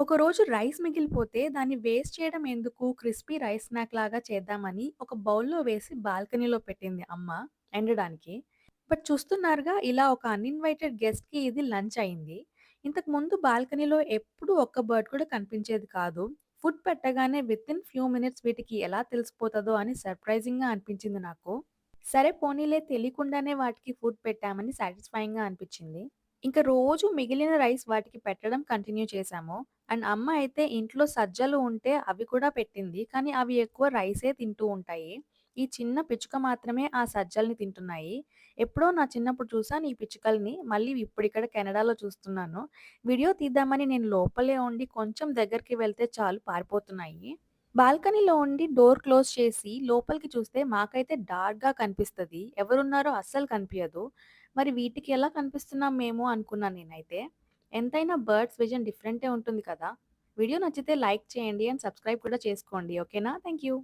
ఒకరోజు రైస్ మిగిలిపోతే దాన్ని వేస్ట్ చేయడం ఎందుకు క్రిస్పీ రైస్ స్నాక్ లాగా చేద్దామని ఒక బౌల్‌లో వేసి బాల్కనీలో పెట్టింది అమ్మ ఎండడానికి. బట్ చూస్తున్నారుగా ఇలా ఒక అన్‌ఇన్వైటెడ్ గెస్ట్‌కి ఇది లంచ్ అయింది. ఇంతకు ముందు బాల్కనీలో ఎప్పుడూ ఒక్క బర్డ్ కూడా కనిపించేది కాదు. ఫుడ్ పెట్టగానే వితిన్ ఫ్యూ మినిట్స్ వీటికి ఎలా తెలిసిపోతదో అని సర్ప్రైజింగ్‌గా అనిపించింది నాకు. సరే పోనీలే తెలియకుండానే వాటికి ఫుడ్ పెట్టామని సాటిస్ఫైయింగ్‌గా అనిపిచ్చింది. ఇంక రోజు మిగిలిన రైస్ వాటికి పెట్టడం కంటిన్యూ చేశాము. అండ్ అమ్మ అయితే ఇంట్లో సజ్జలు ఉంటే అవి కూడా పెట్టింది. కానీ అవి ఎక్కువ రైసే తింటూ ఉంటాయి. ఈ చిన్న పిచ్చుక మాత్రమే ఆ సజ్జల్ని తింటున్నాయి. ఎప్పుడో నా చిన్నప్పుడు చూసాను ఈ పిచ్చుకల్ని. మళ్ళీ ఇప్పుడిక్కడ కెనడాలో చూస్తున్నాను. వీడియో తీద్దామని నేను లోపలే ఉండి కొంచెం దగ్గరికి వెళ్తే చాలు పారిపోతున్నాయి. బాల్కనీలో ఉండి డోర్ క్లోజ్ చేసి లోపలికి చూస్తే మాకైతే డార్క్‌గా కనిపిస్తది. ఎవరున్నారో అస్సలు కనిపియదు. మరి వీటికి ఎలా కనిపిస్తున్నాం మేము అనుకున్నాను నేనైతే. ఎంతైనా బర్డ్స్ విజన్ డిఫరెంటే ఉంటుంది కదా! వీడియో నచ్చితే లైక్ చేయండి అండ్ సబ్స్క్రైబ్ కూడా చేసుకోండి. ఓకేనా? Thank you.